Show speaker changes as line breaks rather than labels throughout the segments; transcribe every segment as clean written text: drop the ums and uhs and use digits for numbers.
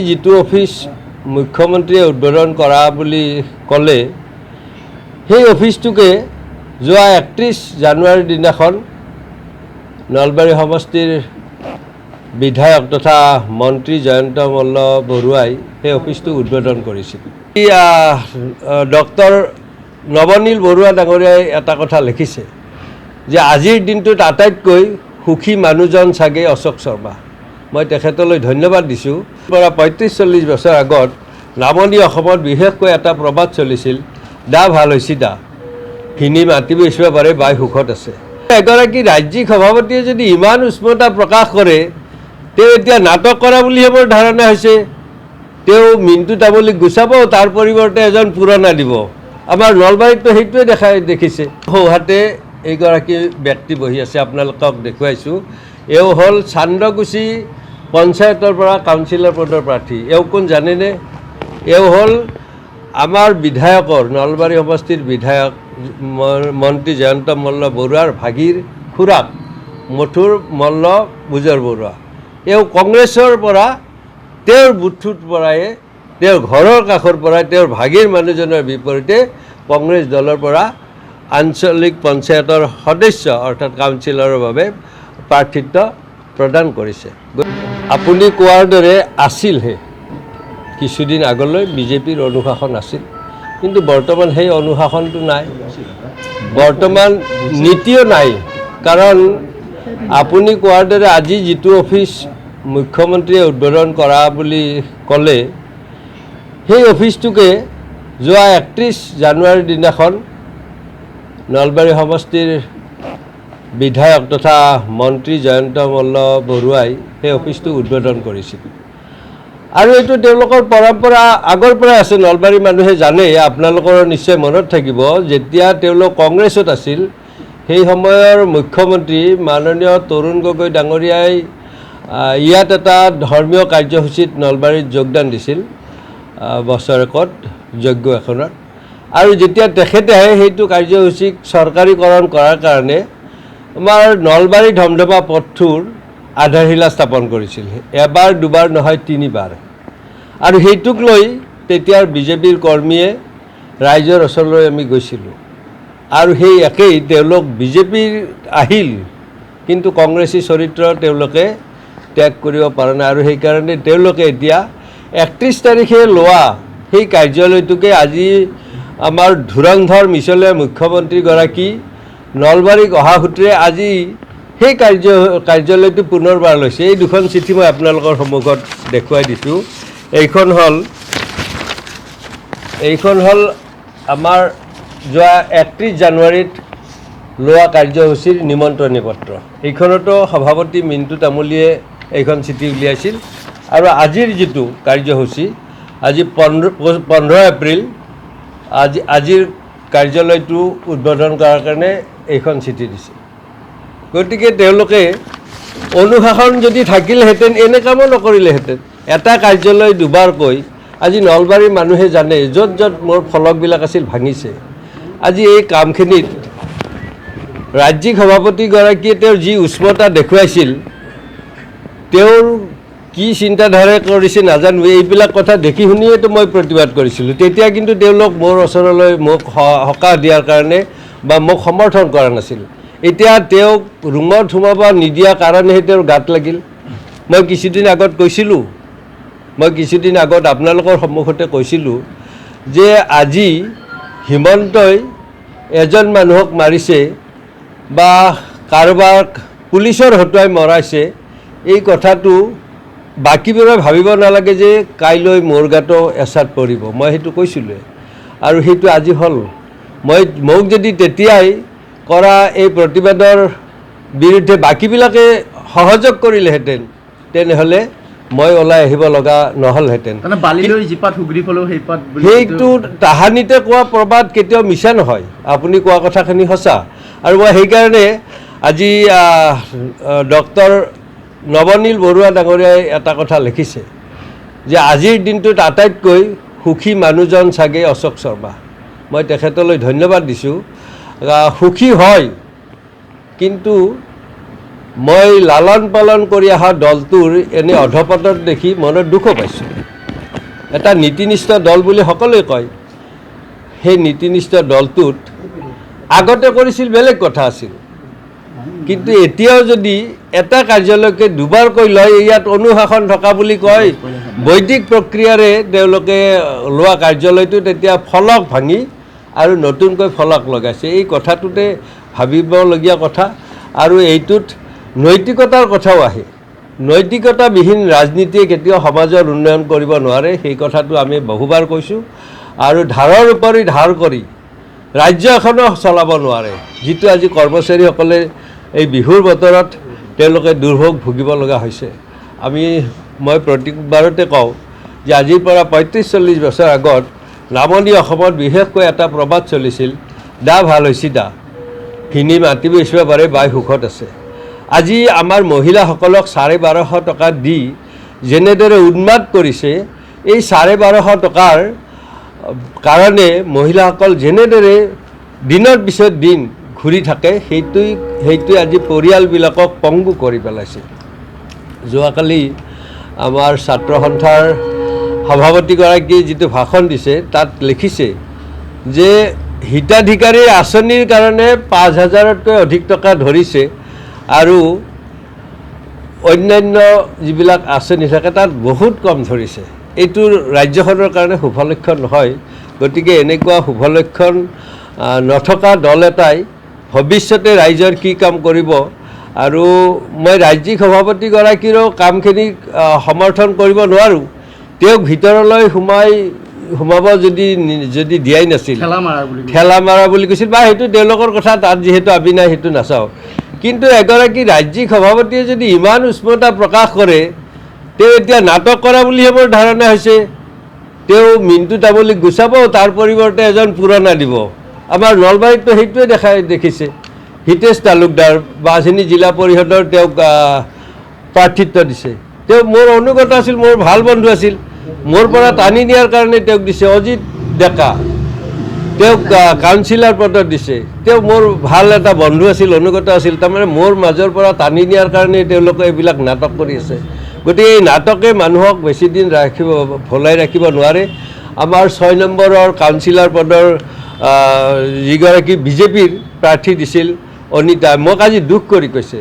যিটো অফিচ মুখ্যমন্ত্ৰীয়ে উদ্বোধন কৰা বুলি ক'লে সেই অফিচটোকে যোৱা 31 জানুৱাৰীৰ দিনাখন নলবাৰী সমষ্টিৰ বিধায়ক তথা মন্ত্ৰী জয়ন্ত মল্ল বৰুৱাই সেই অফিচটো উদ্বোধন কৰিছিল। ডক্টৰ নৱনীল বৰুৱা ডাঙৰীয়াই এটা কথা লিখিছে যে আজিৰ দিনটোত আটাইতকৈ সুখী মানুহজন চাগে অশোক শৰ্মা। মই তেখেতলৈ ধন্যবাদ দিছোঁ। পৰা 35-40 বছৰ আগত নামনি অসমত বিশেষকৈ এটা প্ৰবাদ চলিছিল, দা ভাল হৈছে দা, ভিনি মাতি বেচিব পাৰে, বাই সুখত আছে। এগৰাকী ৰাজ্যিক সভাপতিয়ে যদি ইমান উষ্মতা প্ৰকাশ কৰে, তেওঁ এতিয়া নাটক কৰা বুলিহে মোৰ ধাৰণা হৈছে। তেওঁ মিণ্টু তামুলীক গুচাব, তাৰ পৰিৱৰ্তে এজন পুৰণা দিব। আমাৰ নলবাৰীততো সেইটোৱে দেখিছে। সৌহাতে এইগৰাকী ব্যক্তি বহি আছে, আপোনালোকক দেখুৱাইছোঁ। এওঁ হ'ল চান্দকুছি পঞ্চায়তৰ পৰা কাউন্সিলৰ পদৰ প্ৰাৰ্থী। এওঁ কোন জানেনে? এওঁ হ'ল আমাৰ বিধায়কৰ, নলবাৰী সমষ্টিৰ বিধায়ক মন্ত্ৰী জয়ন্ত মল্ল বৰুৱাৰ ভাগিৰ খুৰাক মথুৰ মল্ল বুজৰ বৰুৱা। এওঁ কংগ্ৰেছৰ পৰা, তেওঁৰ বুথটোৰ পৰাই, তেওঁৰ ঘৰৰ কাষৰ পৰাই, তেওঁৰ ভাগিৰ মানুহজনৰ বিপৰীতে কংগ্ৰেছ দলৰ পৰা আঞ্চলিক পঞ্চায়তৰ সদস্য অৰ্থাৎ কাউন্সিলৰৰ বাবে প্ৰাৰ্থিত্ব প্ৰদান কৰিছে। আপুনি কোৱাৰ দৰে আছিলহে, কিছুদিন আগলৈ বিজেপিৰ অনুশাসন আছিল, কিন্তু বৰ্তমান সেই অনুশাসনটো নাই, বৰ্তমান নীতিও নাই। কাৰণ আপুনি কোৱাৰ দৰে আজি যিটো অফিচ মুখ্যমন্ত্ৰীয়ে উদ্বোধন কৰা বুলি ক'লে সেই অফিচটোকে যোৱা 31 জানুৱাৰীৰ দিনাখন নলবাৰী সমষ্টিৰ বিধায়ক তথা মন্ত্ৰী জয়ন্ত মল্ল বৰুৱাই সেই অফিচটো উদ্বোধন কৰিছিল। আৰু এইটো তেওঁলোকৰ পৰম্পৰা আগৰ পৰাই আছে, নলবাৰী মানুহে জানে। আপোনালোকৰ নিশ্চয় মনত থাকিব, যেতিয়া তেওঁলোক কংগ্ৰেছত আছিল সেই সময়ৰ মুখ্যমন্ত্ৰী মাননীয় তৰুণ গগৈ ডাঙৰীয়াই ইয়াত এটা ধৰ্মীয় কাৰ্যসূচীত নলবাৰীত যোগদান দিছিল, বছৰেকত যজ্ঞ এখনত। আৰু যেতিয়া তেখেতে সেইটো কাৰ্যসূচীক চৰকাৰীকৰণ কৰাৰ কাৰণে আমাৰ নলবাৰী ধমধমা পথটোৰ আধাৰশিলা স্থাপন কৰিছিল, এবাৰ দুবাৰ নহয় 3 বাৰ। আৰু সেইটোক লৈ তেতিয়াৰ বিজেপিৰ কৰ্মীয়ে ৰাইজৰ ওচৰলৈ আমি গৈছিলোঁ। আৰু সেই একেই তেওঁলোক বিজেপিৰ আহিল, কিন্তু কংগ্ৰেছী চৰিত্ৰ তেওঁলোকে ত্যাগ কৰিব পৰা নাই। আৰু সেইকাৰণে তেওঁলোকে এতিয়া 31 তাৰিখে লোৱা সেই কাৰ্যালয়টোকে আজি আমাৰ ধুৰন্ধৰ মিছলীয়া মুখ্যমন্ত্ৰীগৰাকী নলবাৰীক অহা সূত্ৰে আজি সেই কাৰ্যালয়টো পুনৰবাৰ লৈছে। এই দুখন চিঠি মই আপোনালোকৰ সন্মুখত দেখুৱাই দিছোঁ। এইখন হ'ল আমাৰ যোৱা 31 জানুৱাৰীত লোৱা কাৰ্যসূচীৰ নিমন্ত্ৰণী পত্ৰ। এইখনতো সভাপতি মিণ্টু তামুলীয়ে এইখন চিঠি উলিয়াইছিল। আৰু আজিৰ যিটো কাৰ্যসূচী, আজি 15 এপ্ৰিল, আজিৰ কাৰ্যালয়টো উদ্বোধন কৰাৰ কাৰণে এইখন চিঠি দিছে। গতিকে তেওঁলোকে অনুশাসন যদি থাকিলহেঁতেন এনে কামো নকৰিলেহেঁতেন। এটা কাৰ্যালয় দুবাৰকৈ আজি নলবাৰীৰ মানুহে জানে, য'ত য'ত মোৰ ফলকবিলাক আছিল ভাঙিছে। আজি এই কামখিনিত ৰাজ্যিক সভাপতিগৰাকীয়ে তেওঁৰ যি উষ্মতা দেখুৱাইছিল, তেওঁৰ কি চিন্তাধাৰা কৰিছে নাজানো। এইবিলাক কথা দেখি শুনিয়েতো মই প্ৰতিবাদ কৰিছিলোঁ। তেতিয়া কিন্তু তেওঁলোক মোৰ ওচৰলৈ মোক সকাহ দিয়াৰ কাৰণে বা মোক সমৰ্থন কৰা নাছিল। এতিয়া তেওঁক ৰুমত সোমাব নিদিয়া কাৰণেহে তেওঁৰ গাত লাগিল। মই কিছুদিন আগত আপোনালোকৰ সন্মুখতে কৈছিলোঁ যে আজি হিমন্তই এজন মানুহক মাৰিছে বা কাৰোবাক পুলিচৰ হতুৱাই মৰাইছে, এই কথাটো বাকীবোৰে ভাবিব নালাগে যে কাইলৈ মোৰ গাতো এচাত পৰিব। মই সেইটো কৈছিলোঁ আৰু সেইটো আজি হ'ল। মোক যদি তেতিয়াই কৰা এই প্ৰতিবাদৰ বিৰুদ্ধে বাকীবিলাকে সহযোগ কৰিলেহেঁতেন, তেনেহ'লে মই ওলাই আহিব লগা নহ'লহেঁতেন। সেইটো তাহানিতে কোৱা প্ৰবাদ কেতিয়াও মিছা নহয়, আপুনি কোৱা কথাখিনি সঁচা। আৰু মই সেইকাৰণে আজি ডক্টৰ নৱনীল বৰুৱা ডাঙৰীয়াই এটা কথা লিখিছে যে আজিৰ দিনটোত আটাইতকৈ সুখী মানুহজন চাগে অশোক শৰ্মা। মই তেখেতলৈ ধন্যবাদ দিছোঁ। সুখী হয়, কিন্তু মই লালন পালন কৰি অহা দলটোৰ এনে অধপতন দেখি মনত দুখো পাইছোঁ। এটা নীতিনিষ্ঠ দল বুলি সকলোৱে কয়। সেই নীতিনিষ্ঠ দলটোত আগতে কৰিছিল বেলেগ কথা আছিল, কিন্তু এতিয়াও যদি এটা কাৰ্যালয়কে দুবাৰকৈ লয়, ইয়াত অনুশাসন থকা বুলি কয়, বৈদিক প্ৰক্ৰিয়াৰে তেওঁলোকে লোৱা কাৰ্যালয়টোত এতিয়া ফলক ভাঙি আৰু নতুনকৈ ফলক লগাইছে। এই কথাটোতে ভাবিবলগীয়া কথা। আৰু এইটোত নৈতিকতাৰ কথাও আহে। নৈতিকতাবিহীন ৰাজনীতিয়ে কেতিয়াও সমাজৰ উন্নয়ন কৰিব নোৱাৰে, সেই কথাটো আমি বহুবাৰ কৈছোঁ। আৰু ধাৰৰ উপৰি ধাৰ কৰি ৰাজ্য এখনো চলাব নোৱাৰে, যিটো আজি কৰ্মচাৰীসকলে এই বিহুৰ বতৰত তেওঁলোকে দুৰ্ভোগ ভুগিব লগা হৈছে। মই প্ৰত্যেকবাৰতে কওঁ যে আজিৰ পৰা ৩৫-৪০ বছৰ আগত নামনি অসমত বিশেষকৈ এটা প্ৰবাদ চলিছিল, দা ভাল হৈছি দা, ভিনি মাতিব ইচ্ছা পাৰে বাই সুখত আছে। আজি আমাৰ মহিলাসকলক ১২৫০ টকা দি যেনেদৰে উন্মাদ কৰিছে, এই ১২৫০ টকাৰ কাৰণে মহিলাসকল যেনেদৰে দিনৰ পিছত দিন ঘূৰি থাকে, সেইটোৱে আজি পৰিয়ালবিলাকক পংগু কৰি পেলাইছে। যোৱাকালি আমাৰ ছাত্ৰ সন্থাৰ সভাপতিগৰাকীয়ে যিটো ভাষণ দিছে, তাত লিখিছে যে হিতাধিকাৰীৰ আঁচনিৰ কাৰণে ৫,০০০তকৈ অধিক টকা ধৰিছে আৰু অন্যান্য যিবিলাক আঁচনি থাকে তাত বহুত কম ধৰিছে। এইটো ৰাজ্যখনৰ কাৰণে শুভলক্ষণ নহয়। গতিকে এনেকুৱা শুভলক্ষণ নথকা দল এটাই ভৱিষ্যতে ৰাইজৰ কি কাম কৰিব, আৰু মই ৰাজ্যিক সভাপতিগৰাকীৰো কামখিনি সমৰ্থন কৰিব নোৱাৰোঁ। তেওঁক ভিতৰলৈ সোমাব যদি দিয়াই নাছিল, ঠেলা মাৰা বুলি কৈছিল, বা সেইটো তেওঁলোকৰ কথা, তাত যিহেতু আমি নাই সেইটো নাচাওঁ। কিন্তু এগৰাকী ৰাজ্যিক সভাপতিয়ে যদি ইমান উষ্মতা প্ৰকাশ কৰে, তেওঁ এতিয়া নাটক কৰা বুলিহে মোৰ ধাৰণা হৈছে। তেওঁ মিণ্টু তামুলীক গুচাব, তাৰ পৰিৱৰ্তে এজন পুৰণা দিব। আমাৰ নলবাৰীততো সেইটোৱে দেখিছে। হিতেশ তালুকদাৰ বাঘাজনী জিলা পৰিষদৰ তেওঁক প্ৰাৰ্থিত্ব দিছে। তেওঁ মোৰ অনুগত আছিল, মোৰ ভাল বন্ধু আছিল, মোৰ পৰা টানি নিয়াৰ কাৰণে তেওঁক দিছে। অজিত ডেকা তেওঁক কাউন্সিলৰ পদত দিছে। তেওঁ মোৰ ভাল এটা বন্ধু আছিল, অনুগত আছিল। তাৰমানে মোৰ মাজৰ পৰা টানি নিয়াৰ কাৰণে তেওঁলোকে এইবিলাক নাটক কৰি আছে। গতিকে এই নাটকে মানুহক বেছিদিন ভলাই ৰাখিব নোৱাৰে। আমাৰ ৬ নম্বৰৰ কাউন্সিলৰ পদৰ যিগৰাকী বিজেপিৰ প্ৰাৰ্থী দিছিল, অনিতা, মোক আজি দুখ কৰি কৈছে,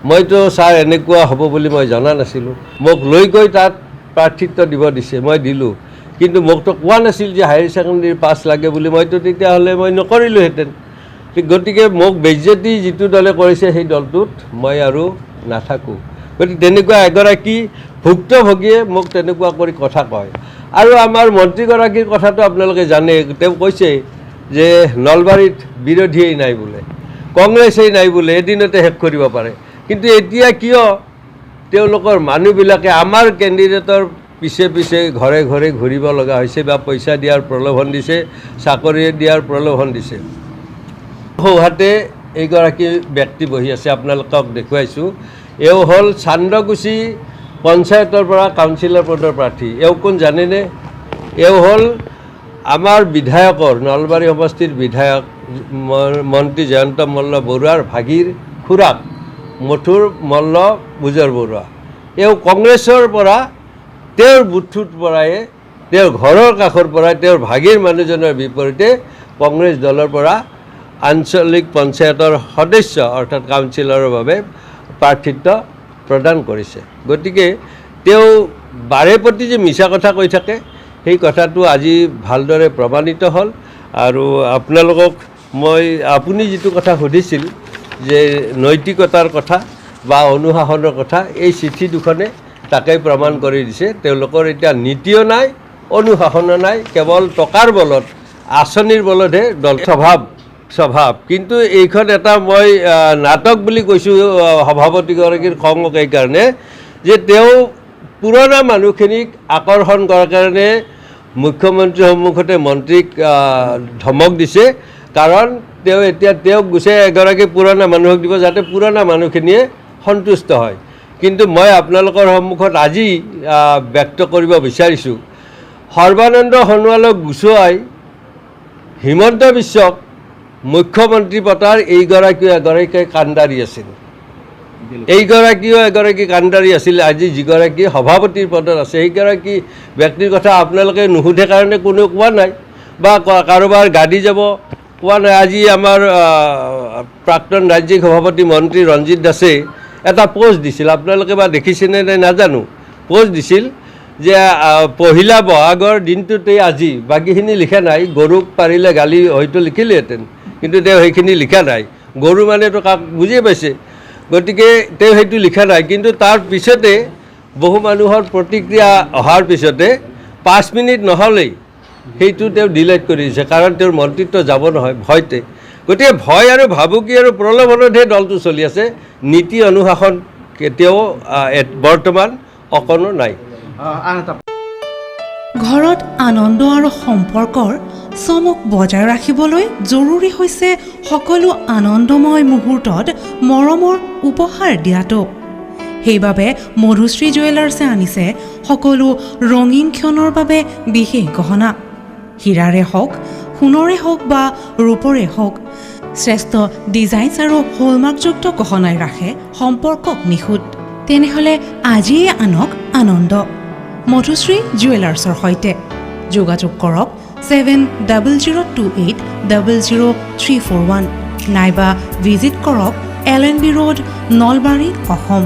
মইতো ছাৰ এনেকুৱা হ'ব বুলি মই জনা নাছিলোঁ। মোক লৈ গৈ তাত প্ৰাৰ্থিত্ব দিব দিছে, মই দিলোঁ। কিন্তু মোকতো কোৱা নাছিল যে হায়াৰ ছেকেণ্ডেৰী পাছ লাগে বুলি। মইতো তেতিয়াহ'লে মই নকৰিলোঁহেঁতেন। গতিকে মোক বেজ্জতি যিটো দলে কৰিছে, সেই দলটোত মই আৰু নাথাকোঁ। গতিকে তেনেকুৱা এগৰাকী ভুক্তভোগীয়ে মোক তেনেকুৱা কৰি কথা কয়। আৰু আমাৰ মন্ত্ৰীগৰাকীৰ কথাটো আপোনালোকে জানে, তেওঁ কৈছে যে নলবাৰীত বিৰোধীয়েই নাই বোলে, কংগ্ৰেছেই নাই বোলে, এদিনতে শেষ কৰিব পাৰে। কিন্তু এতিয়া কিয় তেওঁলোকৰ মানুহবিলাকে আমাৰ কেণ্ডিডেটৰ পিছে পিছে ঘৰে ঘৰে ঘূৰিব লগা হৈছে, বা পইচা দিয়াৰ প্ৰলোভন দিছে, চাকৰি দিয়াৰ প্ৰলোভন দিছে। সোঁহাতে এইগৰাকী ব্যক্তি বহি আছে, আপোনালোকক দেখুৱাইছোঁ। এওঁ হ'ল চান্দগুছি পঞ্চায়তৰ পৰা কাউন্সিলৰ পদৰ প্ৰাৰ্থী। এওঁ কোন জানেনে? এওঁ হ'ল আমাৰ বিধায়কৰ, নলবাৰী সমষ্টিৰ বিধায়ক মন্ত্ৰী জয়ন্ত মল্ল বৰুৱাৰ ভাগিৰ খুৰাক মথুৰ মল্ল বুজৰ বৰুৱা। এওঁ কংগ্ৰেছৰ পৰা, তেওঁৰ বুথটোৰ পৰাই, তেওঁৰ ঘৰৰ কাষৰ পৰাই, তেওঁৰ ভাগিৰ মানুহজনৰ বিপৰীতে কংগ্ৰেছ দলৰ পৰা আঞ্চলিক পঞ্চায়তৰ সদস্য অৰ্থাৎ কাউন্সিলৰৰ বাবে প্ৰাৰ্থিত্ব প্ৰদান কৰিছে। গতিকে তেওঁ বাৰে প্ৰতি যে মিছা কথা কৈ থাকে, সেই কথাটো আজি ভালদৰে প্ৰমাণিত হ'ল। আৰু আপোনালোকক আপুনি যিটো কথা সুধিছিল যে নৈতিকতাৰ কথা বা অনুশাসনৰ কথা, এই চিঠি দুখনে তাকেই প্ৰমাণ কৰি দিছে। তেওঁলোকৰ এতিয়া নীতিও নাই, অনুশাসনো নাই, কেৱল টকাৰ বলত, আঁচনিৰ বলতহে দল স্বভাৱ। কিন্তু এইখন এটা মই নাটক বুলি কৈছোঁ সভাপতিগৰাকীৰ খঙক এইকাৰণে যে তেওঁ পুৰণা মানুহখিনিক আকৰ্ষণ কৰাৰ কাৰণে মুখ্যমন্ত্ৰীৰ সন্মুখতে মন্ত্ৰীক ধমক দিছে। কাৰণ তেওঁক গুচাই এগৰাকী পুৰণা মানুহক দিব, যাতে পুৰণা মানুহখিনিয়ে সন্তুষ্ট হয়। কিন্তু মই আপোনালোকৰ সন্মুখত আজি ব্যক্ত কৰিব বিচাৰিছোঁ, সৰ্বানন্দ সোণোৱালক গুচুৱাই হিমন্ত বিশ্বক মুখ্যমন্ত্ৰী পতাৰ এগৰাকী কাণ্ডাৰী আছিল। এইগৰাকীও এগৰাকী কাণ্ডাৰী আছিল আজি যিগৰাকী সভাপতিৰ পদত আছে সেইগৰাকী ব্যক্তিৰ কথা আপোনালোকে নুসুধে কাৰণে কোনেও কোৱা নাই বা কাৰোবাৰ গাড়ী যাব কোৱা নাই আজি আমাৰ প্ৰাক্তন ৰাজ্যিক সভাপতি মন্ত্ৰী ৰঞ্জিত দাসে এটা পোষ্ট দিছিল আপোনালোকে বা দেখিছেনে নাই নাজানো পোষ্ট দিছিল যে পহিলা বহাগৰ দিনটোতেই আজি বাকীখিনি লিখা নাই গৰুক পাৰিলে গালি হয়তো লিখিলেহেঁতেন কিন্তু তেওঁ সেইখিনি লিখা নাই গৰু মানেতো কাক বুজিয়ে পাইছে গতিকে তেওঁ সেইটো লিখা নাই কিন্তু তাৰ পিছতে বহু মানুহৰ প্ৰতিক্ৰিয়া অহাৰ পিছতে 5 মিনিট নহ'লেই সেইটো তেওঁ ডিলিট কৰি দিছে কাৰণ তেওঁৰ মন্ত্ৰিত্ব যাব নহয় ভয়তে গতিকে ভয় আৰু ভাবুকি আৰু প্ৰলোভনতহে দলটো চলি আছে নীতি অনুশাসন কেতিয়াও বৰ্তমান অকণো নাই
ঘৰত আনন্দ আৰু সম্পৰ্কৰ চমক বজাই ৰাখিবলৈ জৰুৰী হৈছে সকলো আনন্দময় মুহূৰ্তত মৰমৰ উপহাৰ দিয়াটো সেইবাবে মধুশ্ৰী জুৱেলাৰ্ছে আনিছে সকলো ৰঙীন ক্ষণৰ বাবে বিশেষ গহনা হীৰাৰে হওক সোণৰে হওক বা ৰূপৰে হওক শ্ৰেষ্ঠ ডিজাইনছ আৰু হলমাৰ্কযুক্ত গহনাই ৰাখে সম্পৰ্কক নিখুঁত তেনেহ'লে আজিয়ে আনক আনন্দ মধুশ্ৰী জুৱেলাৰ্ছৰ সৈতে যোগাযোগ কৰক 7002800341 নাইবা ভিজিট কৰক LNB ৰোড নলবাৰী অসম